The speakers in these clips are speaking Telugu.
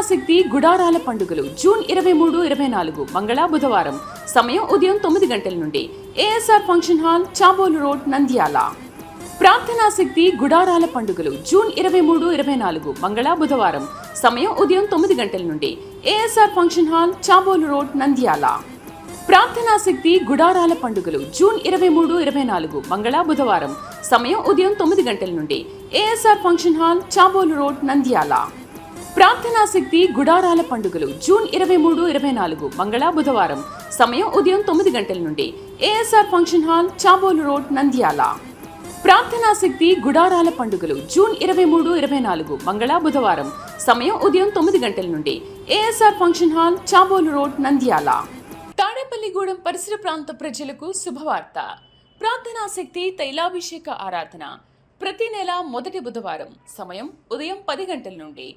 శక్తి గుడారాల పండుగలు జూన్ 23-24 మంగళ బుధవారం. సమయం ఉదయం 9 గంటల నుండి. ASR function hall, Chabolu road, Nandyal. ప్రార్థనా శక్తి గుడారాల పండుగలు జూన్ 23-24 మంగళ బుధవారం. సమయం ఉదయం 9 గంటల నుండి. ASR function hall, Chabolu road, Nandyal. ప్రార్థనా శక్తి గుడారాల పండుగలు జూన్ 23-24 మంగళ బుధవారం. సమయం ఉదయం 9 గంటల నుండి. ASR function hall, Chabolu road, Nandyal. ప్రార్థనా శక్తి గుడారాల పండుగలు జూన్ 23-24 మంగళ బుధవారం. సమయం ఉదయం 9 గంటల నుండి. ASR function hall, Chabolu road, Nandyal. ప్రార్థనా శక్తి గుడారాల పండుగలు జూన్ 23-24 మంగళ బుధవారం. సమయం ఉదయం 9 గంటల నుండి. ASR function hall, Chabolu road, Nandyal. Tadepalligudem పరిసర ప్రాంత ప్రజలకు శుభవార్త. ప్రార్థనా శక్తి తైలాభిషేక ఆరాధన ప్రతి నెల మొదటి బుధవారం. సమయం ఉదయం 10 గంటల నుండి.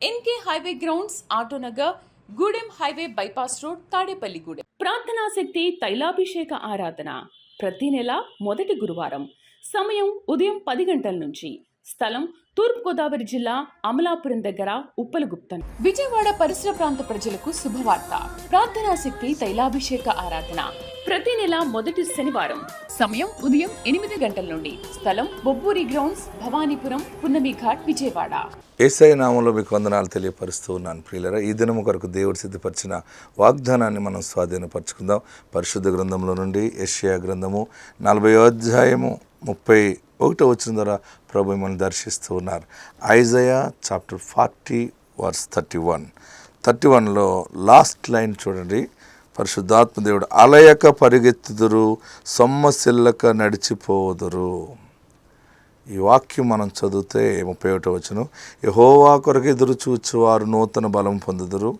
NK highway grounds, Autonagar, Gudem highway bypass road, Tadepalligudem. ప్రార్థనా శక్తి తైలాభిషేక ఆరాధన ప్రతి నెల మొదటి గురువారం. సమయం ఉదయం 10 గంటల నుంచి. స్థలం తూర్పుగోదావరి జిల్లా, అమలాపురం దగ్గర, ఉప్పలగుప్తం. విజయవాడ పరిసర ప్రాంత ప్రజలకు శుభవార్త. ప్రార్థనా శక్తి తైలాభిషేక ఆరాధన ప్రతి నెల మొదటి శనివారం. సమయం ఉదయం 8 గంటల నుండి. స్థలం బొబ్బూరి గ్రౌండ్స్, భవానీపురం, పున్నమి ఘాట్, విజయవాడ. యేసయ్య నామంలో మీకు వందనాలు తెలియపరుస్తూ ఉన్నాను ప్రియులారా. ఈ దినము కొరకు దేవుడు సిద్ధపరిచిన వాగ్దానాన్ని మనం స్వాధీనపరచుకుందాం. పరిశుద్ధ గ్రంథంలో నుండి యెషయా గ్రంథము 40వ అధ్యాయము 31వ వచనం ద్వారా ప్రభు మిమ్మల్ని దర్శిస్తూ ఉన్నారు. ఐజయా చాప్టర్ 40:31లో లాస్ట్ లైన్ చూడండి. పరిశుద్ధాత్మ దేవుడు, అలయక పరిగెత్తుదురు, సొమ్మసిల్లక నడిచిపోదురు. ఈ వాక్యం మనం చదివితే 31వ వచనం, యెహోవా కొరకు ఎదురు చూచు వారు నూతన బలం పొందుదురు.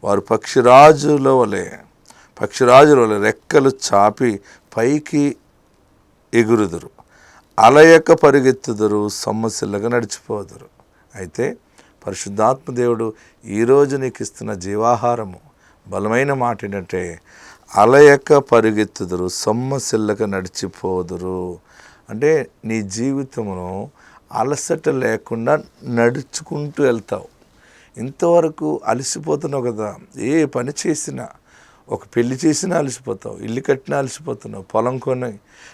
వారు పక్షిరాజుల వలె రెక్కలు చాపి పైకి ఎగురుదురు. అలయక పరిగెత్తుదురు, సొమ్మసిల్లగా నడిచిపోదురు. అయితే పరిశుద్ధాత్మ దేవుడు ఈరోజు నీకు ఇస్తున్న జీవాహారము బలమైన మాట ఏంటంటే, అలయక పరిగెత్తుదురు, సొమ్మసిల్లగా నడిచిపోదురు. అంటే నీ జీవితమును అలసట లేకుండా నడుచుకుంటూ వెళ్తావు. ఇంతవరకు అలసిపోతున్నావు కదా. ఏ పని చేసినా, ఒక పెళ్లి చేసినా అలసిపోతావు, ఇల్లు కట్టినా అలసిపోతున్నావు, పొలం కొని,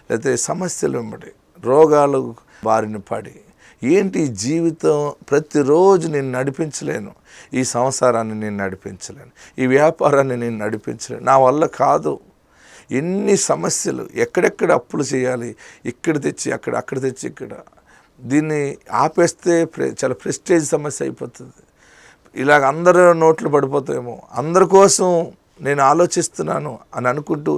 లేకపోతే సమస్యలు వెంబడి, రోగాలు బారిన పడి, ఏంటి జీవితం, ప్రతిరోజు నేను నడిపించలేను, ఈ సంసారాన్ని నేను నడిపించలేను, ఈ వ్యాపారాన్ని నేను నడిపించలేను, నా వల్ల కాదు, ఎన్ని సమస్యలు, ఎక్కడెక్కడ అప్పులు చేయాలి, ఇక్కడ తెచ్చి అక్కడ తెచ్చి ఇక్కడ, దీన్ని ఆపేస్తే చాలా ప్రెస్టేజ్ సమస్య అయిపోతుంది, ఇలాగ అందరూ నోట్లు పడిపోతాయేమో, అందరి కోసం నేను ఆలోచిస్తున్నాను అని అనుకుంటూ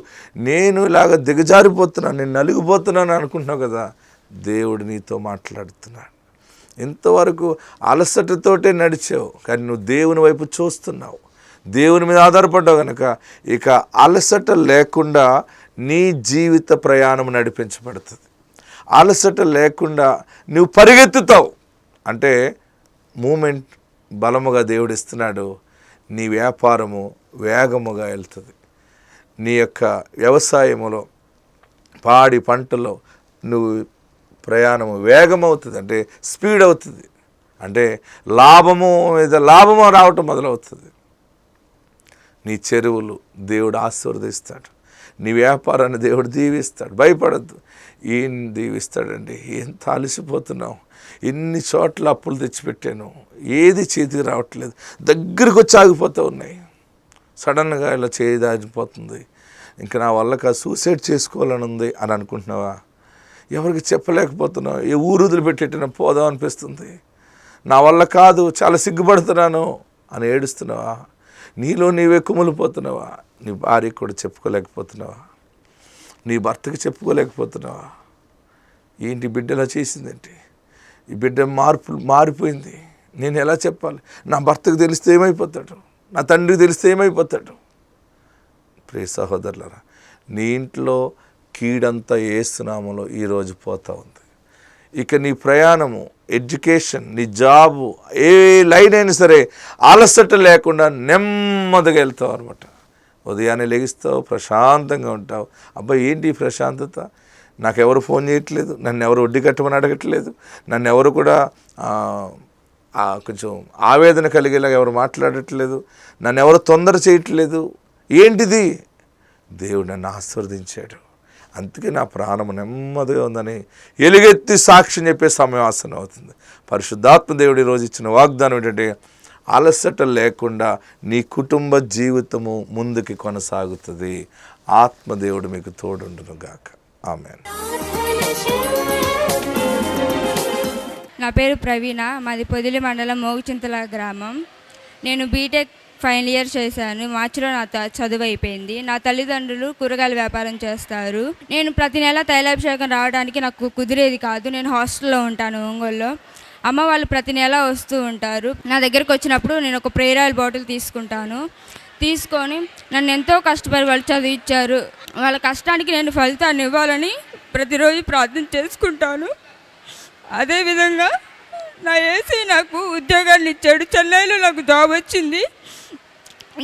నేను ఇలాగ దిగజారిపోతున్నాను, నేను నలిగిపోతున్నాను అనుకుంటున్నావు కదా. దేవుడు నీతో మాట్లాడుతున్నాడు. ఇంతవరకు అలసటతోటే నడిచావు, కానీ నువ్వు దేవుని వైపు చూస్తున్నావు, దేవుని మీద ఆధారపడ్డావు కనుక ఇక అలసట లేకుండా నీ జీవిత ప్రయాణం నడిపించబడుతుంది. అలసట లేకుండా నువ్వు పరిగెత్తుతావు. అంటే మూమెంట్ బలముగా దేవుడు ఇస్తున్నాడు. నీ వ్యాపారము వేగముగా వెళ్తుంది. నీ యొక్క వ్యవసాయములో, పాడి పంటలో నువ్వు ప్రయాణము వేగమవుతుంది, అంటే స్పీడ్ అవుతుంది, అంటే లాభము మీద లాభము రావటం మొదలవుతుంది. నీ చెరువులు దేవుడు ఆశీర్వదిస్తాడు, నీ వ్యాపారాన్ని దేవుడు దీవిస్తాడు. భయపడద్దు. ఏం దీవిస్తాడండి? ఎంత అలసిపోతున్నావు, ఎన్ని చోట్ల అప్పులు తెచ్చిపెట్టాను, ఏది చేతికి రావట్లేదు, దగ్గరకు వచ్చి ఆగిపోతూ ఉన్నాయి. సడన్గా ఇలా చేయి దాచిపోతుంది, ఇంకా నా వల్ల సూసైడ్ చేసుకోవాలని ఉంది అని అనుకుంటున్నావా? ఎవరికి చెప్పలేకపోతున్నావు, ఏ ఊరు వదిలిపెట్టేటైనా పోదాం అనిపిస్తుంది, నా వల్ల కాదు, చాలా సిగ్గుపడుతున్నాను అని ఏడుస్తున్నావా? నీలో నీవే కుమిలిపోతున్నావా? నీ భార్యకు కూడా చెప్పుకోలేకపోతున్నావా? నీ భర్తకి చెప్పుకోలేకపోతున్నావా? ఏంటి బిడ్డ ఇలా చేసిందేంటి, ఈ బిడ్డ మారిపోయింది, నేను ఎలా చెప్పాలి, నా భర్తకు తెలిస్తే ఏమైపోతాడు, నా తండ్రికి తెలిస్తే ఏమైపోతాడు? ప్రియ సహోదరులారా, నీ ఇంట్లో కీడంతా యేసునామములో ఈరోజు పోతూ ఉంది. ఇక నీ ప్రయాణము, ఎడ్యుకేషన్, నీ జాబు, ఏ లైన్ అయినా సరే అలసట లేకుండా నెమ్మదిగా వెళ్తావు అనమాట. ఉదయాన్నే లెగిస్తావు, ప్రశాంతంగా ఉంటావు. అబ్బాయి ఏంటి ఈ ప్రశాంతత, నాకెవరు ఫోన్ చేయట్లేదు, నన్ను ఎవరు వడ్డీ కట్టమని అడగట్లేదు, నన్ను ఎవరు కూడా కొంచెం ఆవేదన కలిగేలా ఎవరు మాట్లాడట్లేదు, నన్ను ఎవరు తొందర చేయట్లేదు, ఏంటిది? దేవుడు నన్ను ఆశీర్వదించాడు, అందుకే నా ప్రాణం నెమ్మదిగా ఉందని ఎలుగెత్తి సాక్ష్యం చెప్పే సమయం ఆసనం అవుతుంది. పరిశుద్ధాత్మ దేవుడు ఈరోజు ఇచ్చిన వాగ్దానం ఏంటంటే, అలసట లేకుండా నీ కుటుంబ జీవితము ముందుకి కొనసాగుతుంది. ఆత్మదేవుడు మీకు తోడుండును గాక. ఆమేన్. నా పేరు ప్రవీణ, మాది పొదిలి మండలం మోగుచింతల గ్రామం. నేను బీటెక్ ఫైనల్ ఇయర్ చేశాను. మార్చిలో నా చదువు అయిపోయింది. నా తల్లిదండ్రులు కూరగాయల వ్యాపారం చేస్తారు. నేను ప్రతి నెల తైలాభిషేకం రావడానికి నాకు కుదిరేది కాదు. నేను హాస్టల్లో ఉంటాను ఒంగోలులో. అమ్మ వాళ్ళు ప్రతి నెల వస్తూ ఉంటారు. నా దగ్గరకు వచ్చినప్పుడు నేను ఒక ప్రేయర్ ఆయిల్ బాటిల్ తీసుకుంటాను. తీసుకొని నన్ను ఎంతో కష్టపడి వాళ్ళు చదివించారు. వాళ్ళ కష్టానికి నేను ఫలితాన్ని ఇవ్వాలని ప్రతిరోజు ప్రార్థన చేసుకుంటాను. అదేవిధంగా నా యేసయ్య నాకు ఉద్యోగాన్ని ఇచ్చాడు. చెన్నైలో నాకు జాబ్ వచ్చింది.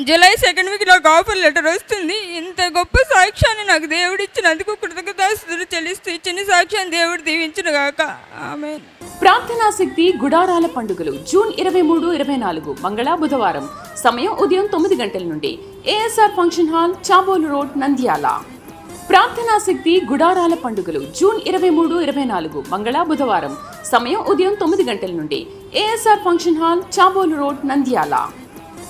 జూలై 2nd వీక్ నాకు ఆఫర్ లెటర్ వస్తుంది. ఇంత గొప్ప సాక్ష్యాన్ని నాకు దేవుడు ఇచ్చినందుకు కృతజ్ఞతాస్తుతులు చెల్లిస్తూ ఇచ్చిన సాక్ష్యాన్ని దేవుడు దీవించును గాక. ఆమేన్. ప్రార్థనా శక్తి గుడారాల పండుగలు జూన్ 23, 24 మంగళ బుధవారం. సమయం ఉదయం 9 గంటల నుండి ASR function hall, Chabolu road, Nandyal. ప్రార్థనా శక్తి గుడారాల పండుగలు జూన్ 23, 24 మంగళ బుధవారం. సమయం ఉదయం 9 గంటల నుండి ASR function hall, Chabolu road, Nandyal.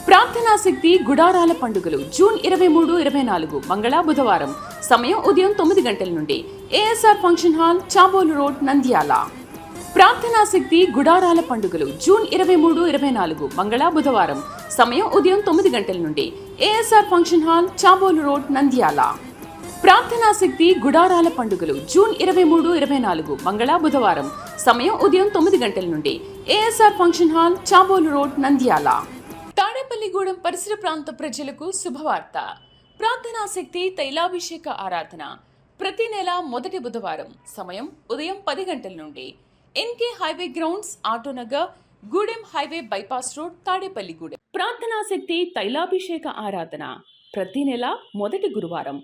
ప్రార్థనా శక్తి గుడారాల పండుగలు జూన్ 23, 24 మంగళ బుధవారం. సమయం ఉదయం 9 గంటల నుండి ASR function hall, Chabolu road, Nandyal. ప్రార్థనా శక్తి గుడారాల పండుగలు జూన్ 23, 24 మంగళ బుధవారం. సమయం ఉదయం 9 గంటల నుండి ASR function hall, Chabolu road, Nandyal. ప్రార్థనా శక్తి గుడారాల పండుగలు జూన్ 23, 24 మంగళ బుధవారం. సమయం ఉదయం 9 గంటల నుండి ASR function hall, Chabolu road, Nandyal. Tadepalligudem పరిసర ప్రాంత ప్రజలకు శుభవార్త. ప్రార్థనా శక్తి తైలాభిషేక ఆరాధన ప్రతి నెల మొదటి బుధవారం. సమయం ఉదయం 10 గంటల నుండి NK highway grounds, Autonagar, Gudem highway bypass road, Tadepalligudem. ప్రార్థనా శక్తి తైలాభిషేక ఆరాధన ప్రతి నెల మొదటి గురువారం.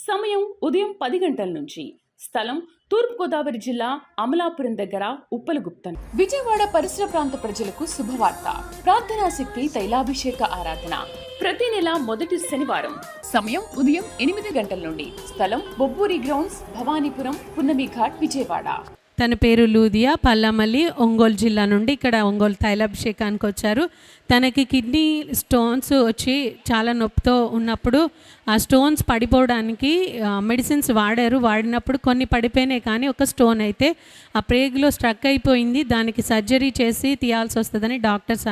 సమయం ఉదయం 10 గంటల నుంచి. స్థలం తూర్పుగోదావరి జిల్లా అమలాపురం దగ్గర ఉప్పలగుప్తం. విజయవాడ పరిసర ప్రాంత ప్రజలకు శుభవార్త. ప్రార్థనా శక్తి తైలాభిషేక ఆరాధన ప్రతి నెల మొదటి శనివారం. సమయం ఉదయం 8 గంటల నుండి. స్థలం బొబ్బూరి గ్రౌండ్స్, భవానీపురం, పున్నమి ఘాట్, విజయవాడ. తన పేరు లూదియా, పల్లమల్లి, ఒంగోలు జిల్లా నుండి ఇక్కడ ఒంగోలు తైలాభిషేకానికి వచ్చారు. తనకి కిడ్నీ స్టోన్స్ వచ్చి చాలా నొప్పితో ఉన్నప్పుడు ఆ స్టోన్స్ పడిపోవడానికి మెడిసిన్స్ వాడినప్పుడు కొన్ని పడిపోయినాయి, కానీ ఒక స్టోన్ అయితే ఆ ప్రేగులో స్ట్రక్ అయిపోయింది. దానికి సర్జరీ చేసి తీయాల్సి వస్తుందని డాక్టర్స్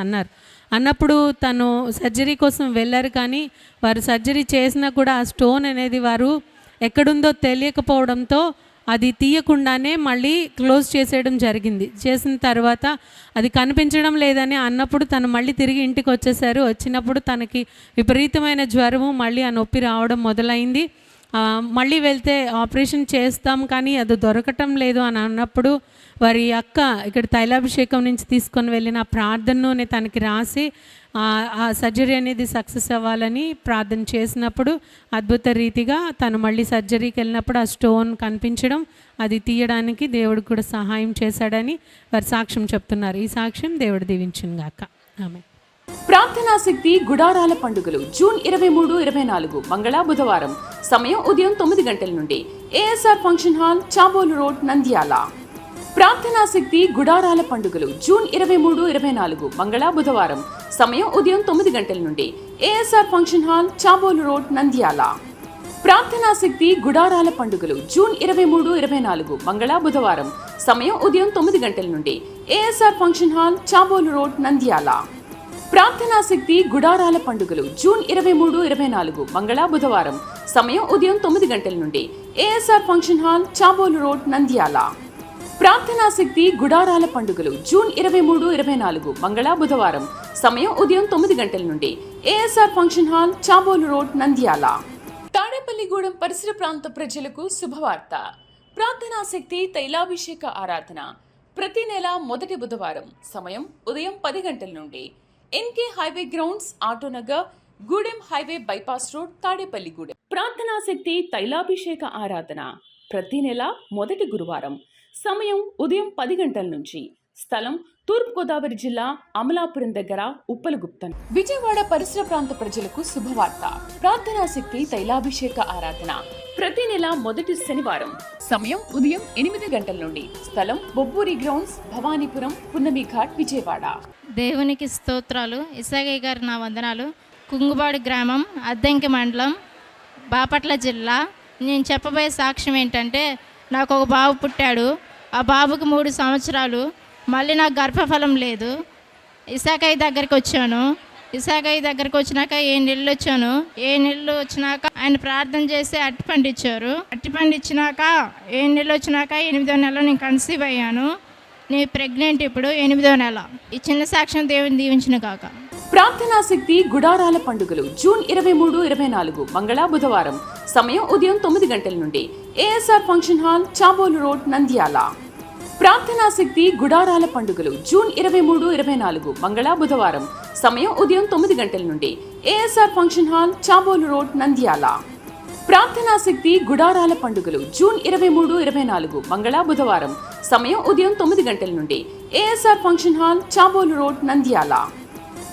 అన్నప్పుడు తను సర్జరీ కోసం వెళ్ళారు. కానీ వారు సర్జరీ చేసినా కూడా ఆ స్టోన్ అనేది వారు ఎక్కడుందో తెలియకపోవడంతో అది తీయకుండానే మళ్ళీ క్లోజ్ చేసేయడం జరిగింది. చేసిన తర్వాత అది కనిపించడం లేదని అన్నప్పుడు తను మళ్ళీ తిరిగి ఇంటికి వచ్చేసారు. వచ్చినప్పుడు తనకి విపరీతమైన జ్వరము, మళ్ళీ ఆ నొప్పి రావడం మొదలైంది. మళ్ళీ వెళ్తే ఆపరేషన్ చేస్తాం కానీ అది దొరకటం లేదు అని అన్నప్పుడు వారి అక్క ఇక్కడ తైలాభిషేకం నుంచి తీసుకొని వెళ్ళిన ప్రార్థనను తనకి రాసి ఆ సర్జరీ అనేది సక్సెస్ అవ్వాలని ప్రార్థన చేసినప్పుడు అద్భుత రీతిగా తను మళ్ళీ సర్జరీకి వెళ్ళినప్పుడు ఆ స్టోన్ కనిపించడం, అది తీయడానికి దేవుడు కూడా సహాయం చేశాడని వారు సాక్ష్యం చెప్తున్నారు. ఈ సాక్ష్యం దేవుడు దీవించును గాక. ఆమేన్. ప్రార్థనా శక్తి గుడారాల పండుగలు జూన్ 23, 24 మంగళ బుధవారం. సమయం ఉదయం 9 గంటల నుండి ASR function hall, Chabolu road, Nandyal. ప్రార్థనా శక్తి గుడారాల పండుగలు జూన్ 23, 24 మంగళ బుధవారం. సమయం ఉదయం 9 గంటల నుండి ASR function hall, Chabolu road, Nandyal. ప్రార్థనా శక్తి గుడారాల పండుగలు జూన్ 23, 24 మంగళ బుధవారం. సమయం ఉదయం 9 గంటల నుండి ASR function hall, Chabolu road, Nandyal. ప్రార్థనా శక్తి గుడారాల పండుగలు జూన్ 23, 24 మంగళ బుధవారం. సమయం ఉదయం 9 గంటల నుండి ASR function hall, Chabolu road, Nandyal. ప్రార్థనా శక్తి గుడారాల పండుగలు జూన్ 23, 24 మంగళ బుధవారం. సమయం ఉదయం 9 గంటల నుండి ASR function hall, Chabolu road, Nandyal. Tadepalligudem పరిసర ప్రాంత ప్రజలకు శుభవార్త. ప్రార్థనా శక్తి తైలాభిషేక ఆరాధన ప్రతి నెల మొదటి బుధవారం. సమయం ఉదయం 10 గంటల నుండి. NK highway grounds, Autonagar, Gudem highway bypass road, Tadepalligudem. ప్రార్థనా శక్తి తైలాభిషేక ఆరాధన ప్రతి నెల మొదటి గురువారం. సమయం ఉదయం 10 గంటల నుంచి. స్థలం తూర్పుగోదావరి జిల్లా అమలాపురం దగ్గర ఉప్పలగుప్తన్. విజయవాడ పరిసర ప్రాంత ప్రజలకు శుభవార్త. ప్రార్థనా శక్తి తైలాభిషేక ఆరాధన ప్రతి నెల మొదటి శనివారం. సమయం ఉదయం 8 గంటల నుండి. స్థలం బొబ్బూరి గ్రౌండ్స్, భవానీపురం, పున్నమి ఘాట్, విజయవాడ. దేవునికి స్తోత్రాలు. ఇసాగయ్య గారు నా వందనాలు. కుంగుబాడు గ్రామం, అద్దంకి మండలం, బాపట్ల జిల్లా. నేను చెప్పబోయే సాక్ష్యం ఏంటంటే, నాకు ఒక బాబు పుట్టాడు. ఆ బాబుకి 3 సంవత్సరాలు. మళ్ళీ నాకు గర్భఫలం లేదు. ఇసాగయ్య దగ్గరికి వచ్చాను. ఇసాగయ్య దగ్గరికి వచ్చినాక 7 నెలలు వచ్చాను. 7 నెలలు వచ్చినాక ఆయన ప్రార్థన చేసి అట్టిపండు ఇచ్చారు. అట్టిపండు ఇచ్చినాక 7 నెలలు వచ్చినాక 8వ నెలలో నేను కన్సీవ్ అయ్యాను. నేను ప్రెగ్నెంట్ ఇప్పుడు 8వ నెల. ఈ చిన్న సాక్ష్యం దేవుని దీవించిన కాక. ప్రార్థనా శక్తి గుడారాల పండుగలు జూన్ 23, 24 మంగళ బుధవారం. సమయం ఉదయం 9 గంటల నుండి. ASR function hall, Chabolu road, Nandyal. ప్రార్థనా శక్తి గుడారాల పండుగలు జూన్ 23, 24 మంగళ బుధవారం. సమయం ఉదయం 9 గంటల నుండి. ASR function hall, Chabolu road, Nandyal. ప్రార్థనా శక్తి గుడారాల పండుగలు జూన్ 23, 24 మంగళ బుధవారం. సమయం ఉదయం 9 గంటల నుండి. ASR function hall, Chabolu road, Nandyal.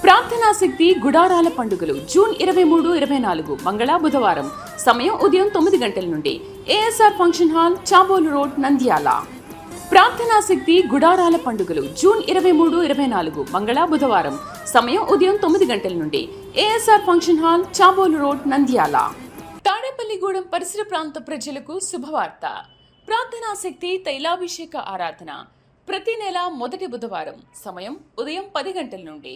ప్రార్థనా శక్తి గుడారాల పండుగలు జూన్ 23, 24 మంగళ బుధవారం. సమయం ఉదయం 9 గంటల నుండి. ASR function hall, Chabolu road, Nandyal. ప్రార్థనా శక్తి గుడారాల పండుగలు జూన్ 23, 24 మంగళ బుధవారం. సమయం ఉదయం 9 గంటల నుండి. ASR function hall, Chabolu road, Nandyal. Tadepalligudem పరిసర ప్రాంత ప్రజలకు శుభవార్త. ప్రార్థనా శక్తి తైలాభిషేక ఆరాధన ప్రతి నెల మొదటి బుధవారం. సమయం ఉదయం 10 గంటల నుండి.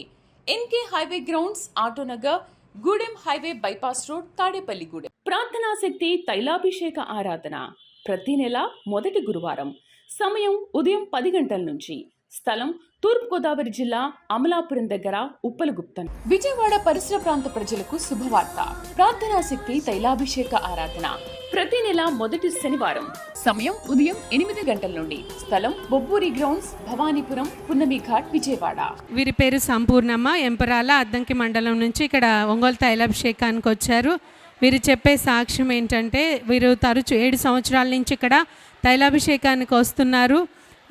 NK highway grounds, Autonagar, Gudem highway bypass road, Tadepalligudem. ప్రార్థనా శక్తి తైలాభిషేక ఆరాధన ప్రతి నెల మొదటి గురువారం. సమయం ఉదయం 10 గంటల నుంచి. స్థలం తూర్పుగోదావరి జిల్లా అమలాపురం దగ్గర ఉప్పలగుప్తన్. విజయవాడ పరిసర ప్రాంత ప్రజలకు శుభవార్త. ప్రార్థనా శక్తి తైలాభిషేక ఆరాధన ప్రతి నెల మొదటి శనివారం. సమయం ఉదయం 8 గంటల నుండి. స్థలం బొబ్బూరి గ్రౌండ్స్, భవానీపురం, పున్నమి ఘాట్, విజయవాడ. వీరి పేరు సంపూర్ణమ్మ. ఎంపరాల అద్దంకి మండలం నుంచి ఇక్కడ ఒంగోలు తైలాభిషేకానికి వచ్చారు. వీరు చెప్పే సాక్ష్యం ఏంటంటే, వీరు తరచు 7 సంవత్సరాల నుంచి ఇక్కడ తైలాభిషేకానికి వస్తున్నారు.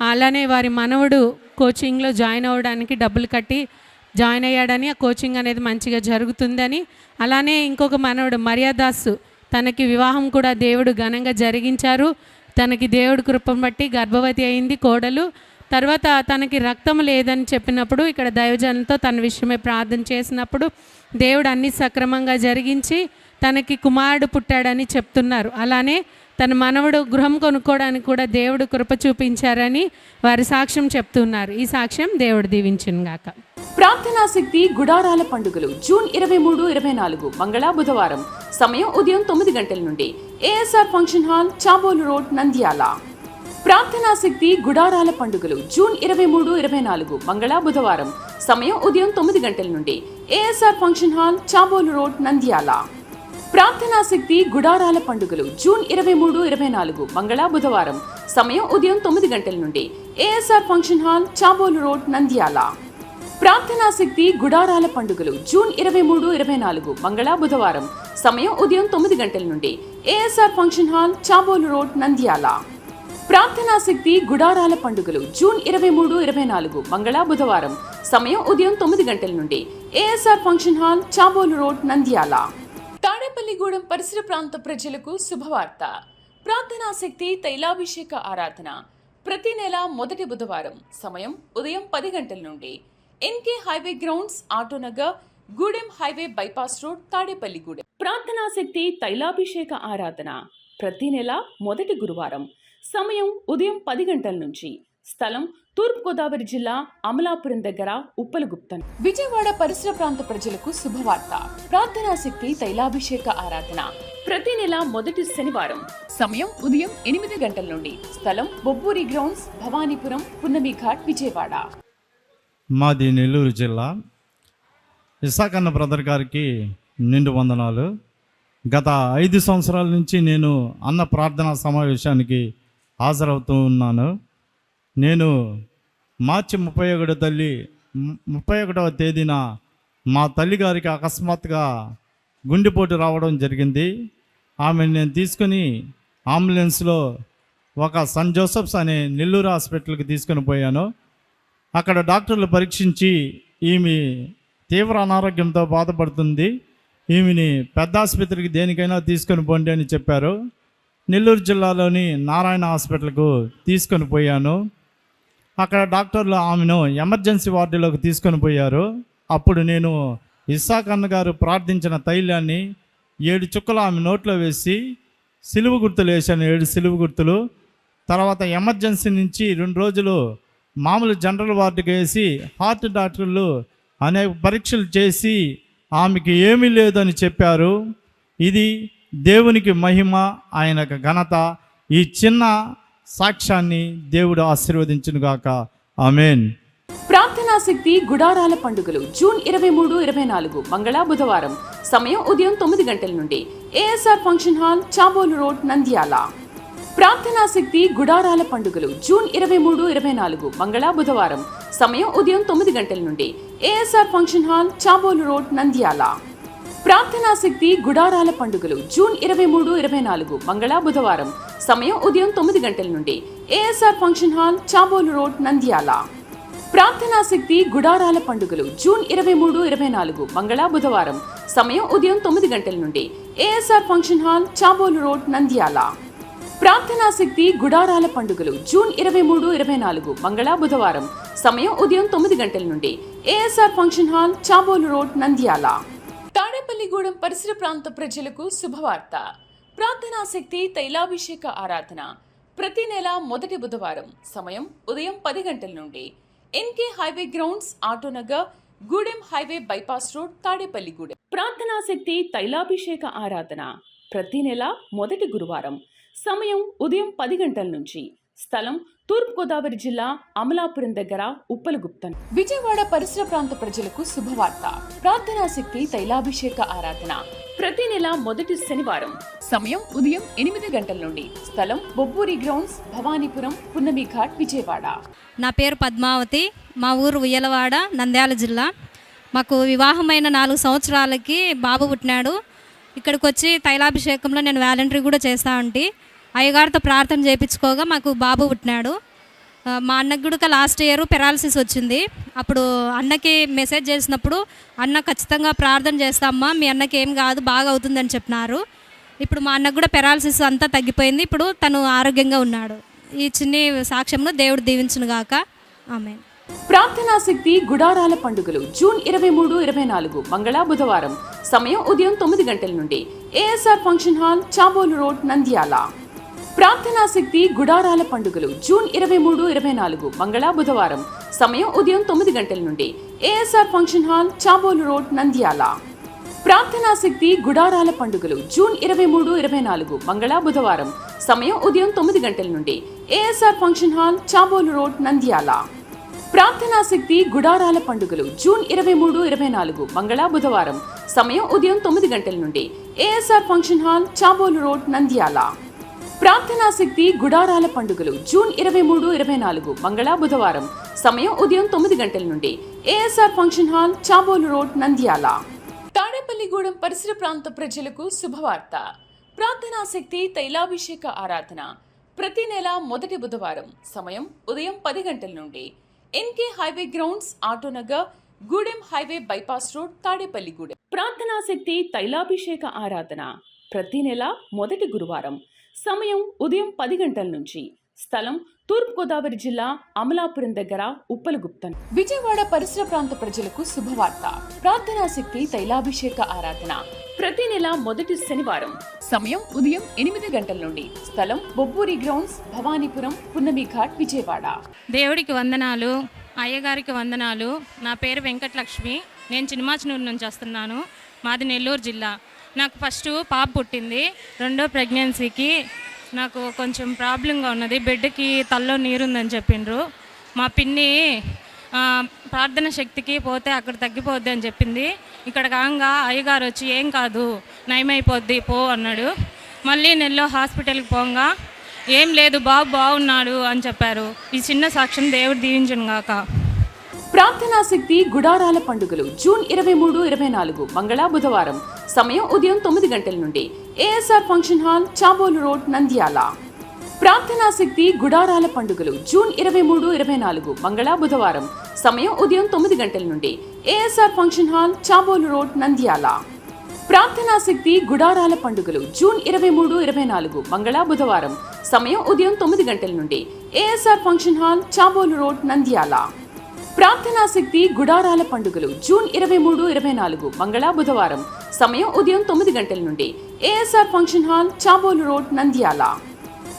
అలానే వారి మనవడు కోచింగ్లో జాయిన్ అవ్వడానికి డబ్బులు కట్టి జాయిన్ అయ్యాడని, ఆ కోచింగ్ అనేది మంచిగా జరుగుతుందని. అలానే ఇంకొక మనవడు మర్యాదాసు, తనకి వివాహం కూడా దేవుడు ఘనంగా జరిగించారు. తనకి దేవుడు కృపను బట్టి గర్భవతి అయింది కోడలు. తర్వాత తనకి రక్తం లేదని చెప్పినప్పుడు ఇక్కడ దైవజనులతో తన విషయమే ప్రార్థన చేసినప్పుడు దేవుడు అన్ని సక్రమంగా జరిగించి తనకి కుమారుడు పుట్టాడని చెప్తున్నారు. అలానే తన మనవడు గృహం కొనుక్కోవడానికి కూడా దేవుడు కృప చూపించారని వారి సాక్ష్యం చెప్తున్నారు. ఈ సాక్ష్యం దేవుడు దీవించును గాక. ప్రార్థనా శక్తి గుడారాల పండుగలు జూన్ 23, 24 మంగళ బుధవారం. సమయం ఉదయం 9 గంటల నుండి. ASR function hall, Chabolu road, Nandyal. ప్రార్థనా శక్తి గుడారాల పండుగలు జూన్ 23, 24 మంగళ బుధవారం. సమయం ఉదయం 9 గంటల నుండి. ASR function hall, Chabolu road, Nandyal. ప్రార్థనా శక్తి గుడారాల పండుగలు జూన్ 23, 24 మంగళ బుధవారం. సమయం ఉదయం 9 గంటల నుండి. ASR function hall, Chabolu road, Nandyal. ప్రార్థనా శక్తి గుడారాల పండుగలు జూన్ 23, 24 మంగళ బుధవారం. సమయం ఉదయం 9 గంటల నుండి. ASR function hall, Chabolu road, Nandyal. ప్రార్థనా శక్తి గుడారాల పండుగలు జూన్ 23, 24 మంగళ బుధవారం. సమయం ఉదయం 9 గంటల నుండి. ASR function hall, Chabolu road, Nandyal. Tadepalligudem పరిసర ప్రాంత ప్రజలకు శుభవార్త. ప్రార్థనా శక్తి తైలాభిషేక ఆరాధన ప్రతి నెల మొదటి బుధవారం. సమయం ఉదయం 10 గంటల నుండి. NK highway grounds, Autonagar, Gudem highway bypass road, Tadepalligudem. ప్రార్థనా శక్తి తైలాభిషేక ఆరాధన ప్రతి నెల మొదటి గురువారం. సమయం ఉదయం 10 గంటల నుంచి. స్థలం తూర్పుగోదావరి జిల్లా అమలాపురం దగ్గర ఉప్పలగుప్తన్. విజయవాడ పరిసర ప్రాంత ప్రజలకు శుభవార్త. ప్రార్థనా శక్తి తైలాభిషేక ఆరాధన ప్రతి నెల మొదటి శనివారం. సమయం ఉదయం 8 గంటల నుండి. స్థలం బొబ్బూరి గ్రౌండ్స్, భవానీపురం, పున్నమి ఘాట్, విజయవాడ. మాది నెల్లూరు జిల్లా. ఇసాకన్న బ్రదర్ గారికి నిండు వందనాలు. గత 5 సంవత్సరాల నుంచి నేను అన్న ప్రార్థనా సమావేశానికి హాజరవుతూ ఉన్నాను. నేను మార్చి 31వ తేదీన మా తల్లిగారికి అకస్మాత్తుగా గుండెపోటు రావడం జరిగింది. ఆమెను నేను తీసుకుని అంబులెన్స్లో ఒక సెయింట్ జోసెఫ్స్ అనే నెల్లూరు హాస్పిటల్కి తీసుకుని పోయాను. అక్కడ డాక్టర్లు పరీక్షించి ఈమె తీవ్ర అనారోగ్యంతో బాధపడుతుంది, ఈమెని పెద్ద ఆసుపత్రికి దేనికైనా తీసుకొని పోండి అని చెప్పారు. నెల్లూరు జిల్లాలోని నారాయణ హాస్పిటల్కు తీసుకొని పోయాను. అక్కడ డాక్టర్లు ఆమెను ఎమర్జెన్సీ వార్డులోకి తీసుకొని పోయారు. అప్పుడు నేను ఇస్సాక్ అన్న గారు ప్రార్థించిన తైలాన్ని 7 చుక్కలు ఆమె నోట్లో వేసి సిలువ గుర్తులు వేశాను, 7 సిలువ గుర్తులు. తర్వాత ఎమర్జెన్సీ నుంచి 2 రోజులు మామూలు జనరల్ వార్డుకి వేసి హార్ట్ డాక్టర్లు అనేక పరీక్షలు చేసి ఆమెకి ఏమీ లేదని చెప్పారు. ఇది దేవునికి మహిమ, ఆయనకు ఘనత. ఈ చిన్న సాక్ష్యాన్ని దేవుడు ఆశీర్వదించునుగాక. ఆమేన్. ప్రార్థనా శక్తి గుడారాల పండుగలు జూన్ 23, 24 మంగళ బుధవారం. సమయం ఉదయం 9 గంటల నుండి ASR function hall, Chabolu road, Nandyal. ప్రార్థనా శక్తి గుడారాల పండుగలు జూన్ 23, 24 మంగళ బుధవారం. సమయం ఉదయం 9 గంటల నుండి ASR function hall, Chabolu road, Nandyal. ప్రార్థనా శక్తి గుడారాల పండుగలు జూన్ 23, 24 మంగళ బుధవారం. సమయం ఉదయం 9 గంటల నుండి ASR function hall, Chabolu road, Nandyal. ప్రార్థనా శక్తి గుడారాల పండుగలు జూన్ 23, 24 మంగళ బుధవారం. సమయం ఉదయం 9 గంటల నుండి ASR function hall, Chabolu road, Nandyal. ప్రార్థనా శక్తి గుడారాల పండుగలు జూన్ 23, 24 మంగళ బుధవారం. సమయం ఉదయం 9 గంటల నుండి ASR function hall, Chabolu road, Nandyal. Tadepalligudem పరిసర ప్రాంత ప్రజలకు శుభవార్త. ప్రార్థనా శక్తి తైలాభిషేక ఆరాధన ప్రతి నెల మొదటి బుధవారం. సమయం ఉదయం 10 గంటల నుండి NK highway grounds, Autonagar, Gudem highway bypass road, Tadepalligudem. ప్రార్థనా శక్తి తైలాభిషేక ఆరాధన ప్రతి నెల మొదటి గురువారం. సమయం ఉదయం 10 గంటల నుంచి. స్థలం తూర్పుగోదావరి జిల్లా, అమలాపురం దగ్గర, ఉప్పలగుప్తం. విజయవాడ పరిసర ప్రాంత ప్రజలకు శుభవార్త. ప్రార్థనా శక్తి తైలాభిషేక ఆరాధన ప్రతి నెల మొదటి శనివారం. సమయం ఉదయం 8 గంటల నుండి. స్థలం బొబ్బూరి గ్రౌండ్స్, భవానీపురం, పున్నమి ఘాట్, విజయవాడ. నా పేరు పద్మావతి. మా ఊరు ఉయ్యలవాడ, నంద్యాల జిల్లా. మాకు వివాహమైన 4 సంవత్సరాలకి బాబు పుట్టినాడు. ఇక్కడికి వచ్చి తైలాభిషేకంలో నేను వాలంటరీ కూడా చేస్తా ఉంటే అయ్యగారితో ప్రార్థన చేయించుకోగా మాకు బాబు పుట్టినాడు. మా అన్నకు కూడా లాస్ట్ ఇయర్ పెరాలసిస్ వచ్చింది. అప్పుడు అన్నకి మెసేజ్ చేసినప్పుడు అన్న ఖచ్చితంగా ప్రార్థన చేస్తామ్మా, మీ అన్నకి ఏం కాదు, బాగా అవుతుందని చెప్పినారు. ఇప్పుడు మా అన్నకు కూడా పెరాలసిస్ అంతా తగ్గిపోయింది. ఇప్పుడు తను ఆరోగ్యంగా ఉన్నాడు. ఈ చిన్ని సాక్ష్యంలో దేవుడు దీవించునుగాక. ఆమేన్. ప్రార్థనా శక్తి గుడారాల పండుగలు జూన్ 23, 24 మంగళ బుధవారం. సమయం ఉదయం 9 గంటల నుండి ASR function hall, Chabolu road, Nandyal. ప్రార్థనా శక్తి గుడారాల పండుగలు జూన్ 23, 24 మంగళ బుధవారం. సమయం ఉదయం 9 గంటల నుండి ASR function hall, Chabolu road, Nandyal. ప్రార్థనా శక్తి గుడారాల పండుగలు జూన్ 23, 24 మంగళ బుధవారం. సమయం ఉదయం 9 గంటల నుండి ASR function hall, Chabolu road, Nandyal. ప్రార్థనా శక్తి గుడారాల పండుగలు జూన్ 23, 24 మంగళ బుధవారం. సమయం ఉదయం 9 గంటల నుండి ASR function hall, Chabolu road, Nandyal. ప్రార్థనా శక్తి గుడారాల పండుగలు జూన్ 23, 24 మంగళ బుధవారం. సమయం ఉదయం 9 గంటల నుండి ASR function hall, Chabolu road, Nandyal. Tadepalligudem పరిసర ప్రాంత ప్రజలకు శుభవార్త. ప్రార్థనా శక్తి తైలాభిషేక ఆరాధన ప్రతి నెల మొదటి బుధవారం. సమయం ఉదయం 10 గంటల నుండి NK highway grounds, Autonagar, Gudem highway bypass road, Tadepalligudem. ప్రార్థనా శక్తి తైలాభిషేక ఆరాధన ప్రతి నెల మొదటి గురువారం. సమయం ఉదయం 10 గంటల నుంచి. స్థలం తూర్పుగోదావరి జిల్లా, అమలాపురం దగ్గర, ఉప్పలగుప్తం. విజయవాడ పరిసర ప్రాంత ప్రజలకు శుభవార్త. ప్రార్థనా శక్తి తైలాభిషేక ఆరాధన ప్రతి నెల మొదటి శనివారం. సమయం ఉదయం 8 గంటల నుండి. స్థలం బొబ్బూరి గ్రౌండ్స్, భవానీపురం, పున్నమి ఘాట్, విజయవాడ. దేవుడికి వందనాలు, అయ్యగారికి వందనాలు. నా పేరు వెంకటలక్ష్మి. నేను చిన్నమాచనూరు నుంచి వస్తున్నాను. మాది నెల్లూరు జిల్లా. నాకు ఫస్ట్ పాప పుట్టింది. రెండో ప్రెగ్నెన్సీకి నాకు కొంచెం ప్రాబ్లంగా ఉన్నది. బిడ్డకి తల్లో నీరుందని చెప్పిండ్రు. మా పిన్ని ప్రార్థన శక్తికి పోతే అక్కడ తగ్గిపోద్ది అని చెప్పింది. ఇక్కడ కాగా అయ్యగారు వచ్చి ఏం కాదు, నయమైపోద్ది పో అన్నాడు. మళ్ళీ నెల్లో హాస్పిటల్కి పోగా ఏం లేదు, బాబు బాగున్నాడు అని చెప్పారు. ఈ చిన్న సాక్ష్యం దేవుడు దీవించును గాక. ప్రార్థనా శక్తి గుడారాల పండుగలు జూన్ 23, 24 మంగళ బుధవారం. సమయం ఉదయం 9 గంటల నుండి ASR function hall, Chabolu road, Nandyal. ప్రార్థనా శక్తి గుడారాల పండుగలు జూన్ 23-24 మంగళ బుధవారం. సమయం ఉదయం 9 గంటల నుండి ASR function hall, Chabolu road, Nandyal. ప్రార్థనా శక్తి గుడారాల పండుగలు జూన్ 23-24 మంగళ బుధవారం. సమయం ఉదయం 9 గంటల నుండి ASR function hall, Chabolu road, Nandyal. ప్రార్థనా శక్తి గుడారాల పండుగలు జూన్ 23-24 మంగళ బుధవారం. సమయం ఉదయం 9 గంటల నుండి ASR function hall, Chabolu road, Nandyal.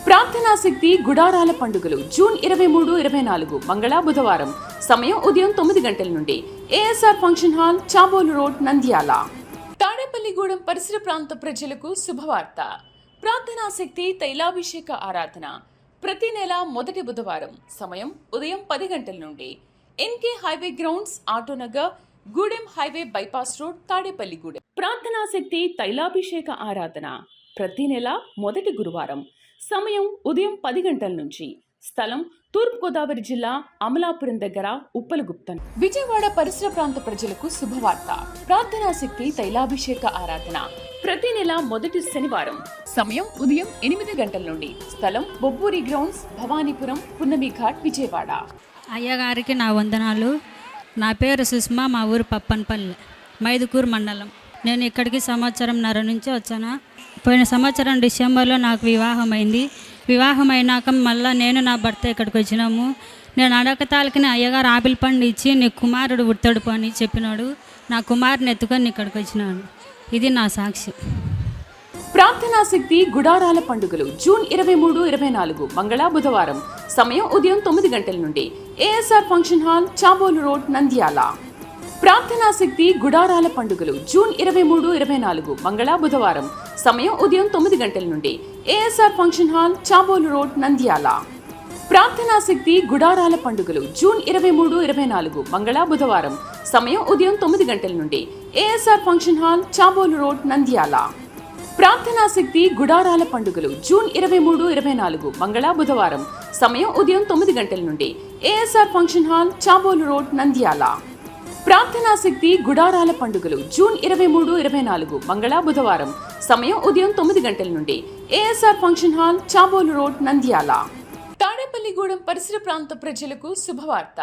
ప్రార్థనా శక్తి గుడారాల పండుగలు జూన్ 23-24 మంగళ బుధవారం. సమయం ఉదయం 9 గంటల నుండి ASR function hall, Chabolu road, Nandyal. Tadepalligudem పరిసర ప్రాంత ప్రజలకు శుభవార్త. ప్రార్థనా శక్తి తైలాభిషేక ఆరాధన ప్రతి నెల మొదటి బుధవారం. సమయం ఉదయం 10 గంటల నుండి NK highway grounds, Autonagar, Gudem highway bypass road, Tadepalligudem. ప్రార్థనా శక్తి తైలాభిషేక ఆరాధన ప్రతి నెల మొదటి గురువారం. సమయం ఉదయం 10 గంటల నుంచి. స్థలం తూర్పుగోదావరి జిల్లా, అమలాపురం దగ్గర, ఉప్పలగుప్తం. విజయవాడ పరిసర ప్రాంత ప్రజలకు శుభవార్త. ప్రార్థనా శక్తి తైలాభిషేక ఆరాధన ప్రతి నెల మొదటి శనివారం. సమయం ఉదయం 8 గంటల నుండి. స్థలం బొబ్బూరి గ్రౌండ్స్, భవానీపురం, పున్నమి ఘాట్, విజయవాడ. అయ్యగారికి నా వందనాలు. నా పేరు సుష్మా, మా ఊరు పప్పన్పల్లి, మైదుకూరు మండలం. నేను ఇక్కడికి సంవత్సరంన్నర నుంచి వచ్చాను. పోయిన సంవత్సరం డిసెంబర్లో నాకు వివాహం అయింది. వివాహం అయినాక మళ్ళీ నేను నా భర్త ఇక్కడికి వచ్చినాము. నేను అడగతాలకి అయ్యగారు ఆపిల్ పండు ఇచ్చి నీ కుమారుడు ఉడతాడు అని చెప్పినాడు. నా కుమారుని ఎత్తుకొని ఇక్కడికి వచ్చినాడు. ఇది నా సాక్షి. ప్రార్థనా శక్తి గుడారాల పండుగలు జూన్ 23-24 మంగళ బుధవారం. సమయం ఉదయం 9 గంటల నుండి ASR function hall, Chabolu road, Nandyal. ప్రార్థనా శక్తి గుడారాల పండుగలు జూన్ 23-24 మంగళ బుధవారం. సమయం ఉదయం 9 గంటల నుండి ASR function hall, Chabolu road, Nandyal. ప్రార్థనా శక్తి గుడారాల పండుగలు జూన్ 23-24 మంగళ బుధవారం. సమయం ఉదయం 9 గంటల నుండి ASR function hall, Chabolu road, Nandyal. ప్రార్థనా శక్తి గుడారాల పండుగలు జూన్ 23-24 మంగళ బుధవారం. సమయం ఉదయం 9 గంటల నుండి ASR function hall, Chabolu road, Nandyal. ప్రార్థనా శక్తి గుడారాల పండుగలు జూన్ 23-24 మంగళ బుధవారం. సమయం ఉదయం 9 గంటల నుండి ASR function hall, Chabolu road, Nandyal. Tadepalligudem పరిసర ప్రాంత ప్రజలకు శుభవార్త.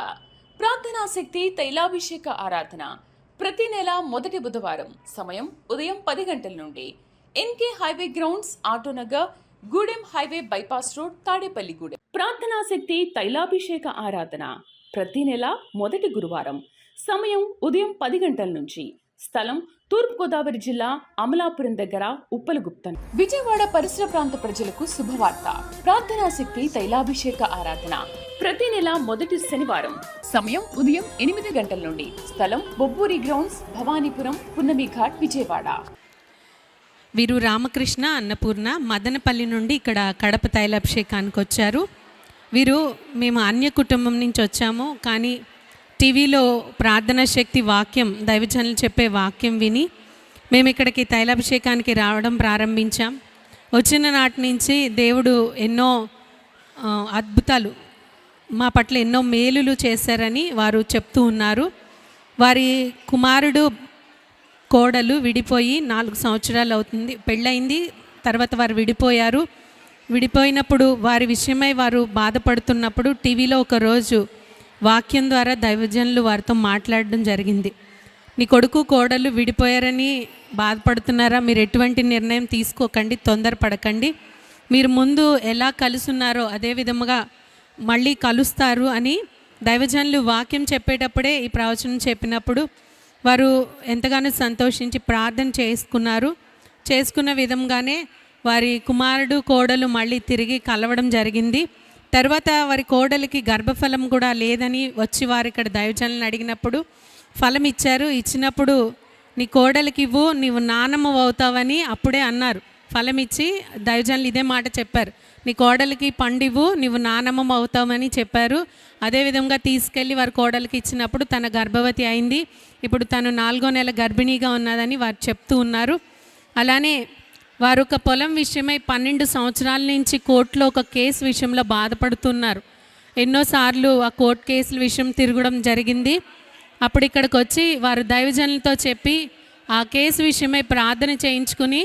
ప్రార్థనా శక్తి తైలాభిషేక ఆరాధన ప్రతి నెల మొదటి బుధవారం. సమయం ఉదయం 10 గంటల నుండి NK highway grounds, Autonagar, Gudem highway bypass road, Tadepalligudem. ప్రార్థనా శక్తి తైలాభిషేక ఆరాధన ప్రతి నెల మొదటి గురువారం. సమయం ఉదయం 10 గంటల నుంచి. స్థలం తూర్పుగోదావరి జిల్లా, అమలాపురం దగ్గర, ఉప్పలగుప్తం. విజయవాడ పరిసర ప్రాంత ప్రజలకు శుభవార్త. ప్రార్థనా శక్తి తైలాభిషేక ఆరాధన ప్రతి నెల మొదటి శనివారం. సమయం ఉదయం 8 గంటల నుండి. స్థలం బొబ్బూరి గ్రౌండ్స్, భవానీపురం, పున్నమి ఘాట్, విజయవాడ. వీరు రామకృష్ణ, అన్నపూర్ణ మదనపల్లి నుండి ఇక్కడ కడప తైలాభిషేకానికి వచ్చారు. మేము అన్య కుటుంబం నుంచి వచ్చాము, కానీ టీవీలో ప్రార్థనా శక్తి వాక్యం, దైవజనులు చెప్పే వాక్యం విని మేము ఇక్కడికి తైలాభిషేకానికి రావడం ప్రారంభించాం. వచ్చిన నాటి నుంచి దేవుడు ఎన్నో అద్భుతాలు, మా పట్ల ఎన్నో మేలులు చేశారని వారు చెప్తూ ఉన్నారు. వారి కుమారుడు కోడలు విడిపోయి 4 సంవత్సరాలు అవుతుంది, పెళ్ళయింది. తర్వాత వారు విడిపోయారు. విడిపోయినప్పుడు వారి విషయమై వారు బాధపడుతున్నప్పుడు టీవీలో ఒకరోజు వాక్యం ద్వారా దైవజనులు వారితో మాట్లాడడం జరిగింది. మీ కొడుకు కోడలు విడిపోయారని బాధపడుతున్నారా? మీరు ఎటువంటి నిర్ణయం తీసుకోకండి, తొందరపడకండి. మీరు ముందు ఎలా కలుసున్నారో అదే విధముగా మళ్ళీ కలుస్తారు అని దైవజనులు వాక్యం చెప్పేటప్పుడే ఈ ప్రవచనం చెప్పినప్పుడు వారు ఎంతగానో సంతోషించి ప్రార్థన చేసుకున్న విధంగానే వారి కుమారుడు కోడలు మళ్ళీ తిరిగి కలవడం జరిగింది. తర్వాత వారి కోడలికి గర్భఫలం కూడా లేదని వచ్చి వారు ఇక్కడ దైవజనులను అడిగినప్పుడు ఫలం ఇచ్చారు. ఇచ్చినప్పుడు నీ కోడలికి ఇవ్వు, నీవు నానమ్మ అవుతావని అప్పుడే అన్నారు. ఫలం ఇచ్చి దైవజనులు ఇదే మాట చెప్పారు, నీ కోడలికి పండివ్వు, నీవు నానమ్మ అవుతావని చెప్పారు. అదేవిధంగా తీసుకెళ్ళి వారి కోడలికి ఇచ్చినప్పుడు తన గర్భవతి అయింది. ఇప్పుడు తను 4వ నెల గర్భిణీగా ఉన్నదని వారు చెప్తూ ఉన్నారు. అలానే వారు ఒక పొలం విషయమై 12 సంవత్సరాల నుంచి కోర్టులో ఒక కేసు విషయంలో బాధపడుతున్నారు. ఎన్నోసార్లు ఆ కోర్టు కేసుల విషయం తిరగడం జరిగింది. అప్పుడు ఇక్కడికి వచ్చి వారు దైవజనులతో చెప్పి ఆ కేసు విషయమై ప్రార్థన చేయించుకుని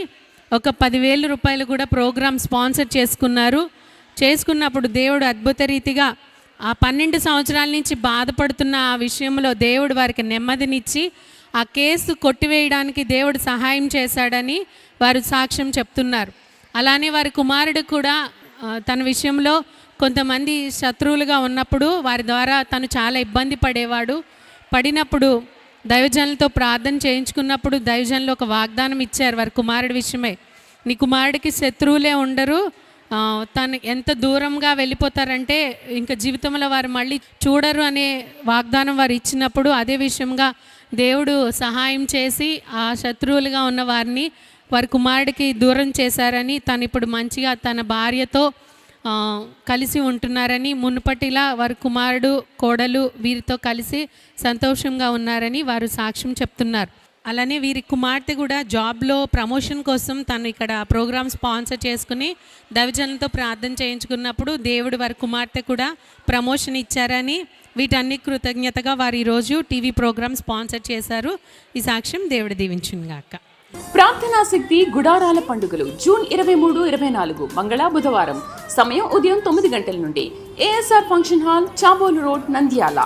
ఒక 10,000 రూపాయలు కూడా ప్రోగ్రామ్ స్పాన్సర్ చేసుకున్నారు. చేసుకున్నప్పుడు దేవుడు అద్భుత రీతిగా ఆ 12 సంవత్సరాల నుంచి బాధపడుతున్న ఆ విషయంలో దేవుడు వారికి నెమ్మదినిచ్చి ఆ కేసు కొట్టివేయడానికి దేవుడు సహాయం చేశాడని వారు సాక్ష్యం చెప్తున్నారు. అలానే వారి కుమారుడు కూడా తన విషయంలో కొంతమంది శత్రువులుగా ఉన్నప్పుడు వారి ద్వారా తను చాలా ఇబ్బంది పడినప్పుడు దైవజనులతో ప్రార్థన చేయించుకున్నప్పుడు దైవజనులు ఒక వాగ్దానం ఇచ్చారు వారి కుమారుడి విషయమే. నీ కుమారుడికి శత్రువులే ఉండరు, తను ఎంత దూరంగా వెళ్ళిపోతారంటే ఇంకా జీవితంలో వారు మళ్ళీ చూడరు అనే వాగ్దానం వారు ఇచ్చినప్పుడు అదే విషయంగా దేవుడు సహాయం చేసి ఆ శత్రువులుగా ఉన్న వారిని వారి కుమారుడికి దూరం చేశారని, తను ఇప్పుడు మంచిగా తన భార్యతో కలిసి ఉంటున్నారని, మునుపటిలా వారి కుమారుడు కోడలు వీరితో కలిసి సంతోషంగా ఉన్నారని వారు సాక్ష్యం చెప్తున్నారు. అలానే వీరి కుమార్తె కూడా జాబ్లో ప్రమోషన్ కోసం తను ఇక్కడ ప్రోగ్రామ్ స్పాన్సర్ చేసుకుని దైవజనులతో ప్రార్థన చేయించుకున్నప్పుడు దేవుడు వారి కుమార్తె కూడా ప్రమోషన్ ఇచ్చారని, వీటన్ని కృతజ్ఞతగా వారు ఈరోజు టీవీ ప్రోగ్రామ్ స్పాన్సర్ చేశారు. ఈ సాక్ష్యం దేవుడు దీవించుగాక. ప్రార్థనా శక్తి గుడారాల పండుగలు జూన్ 23, 24 మంగళ బుధవారం. సమయం ఉదయం 9 గంటల నుండి ASR function hall, Chabolu road, Nandyal.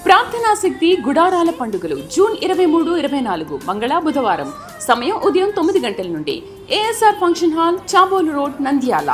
ప్రార్థనా శక్తి గుడారాల పండుగలు జూన్ 23, 24 మంగళ బుధవారం. సమయం ఉదయం 9 గంటల నుండి ASR function hall, Chabolu road, Nandyal.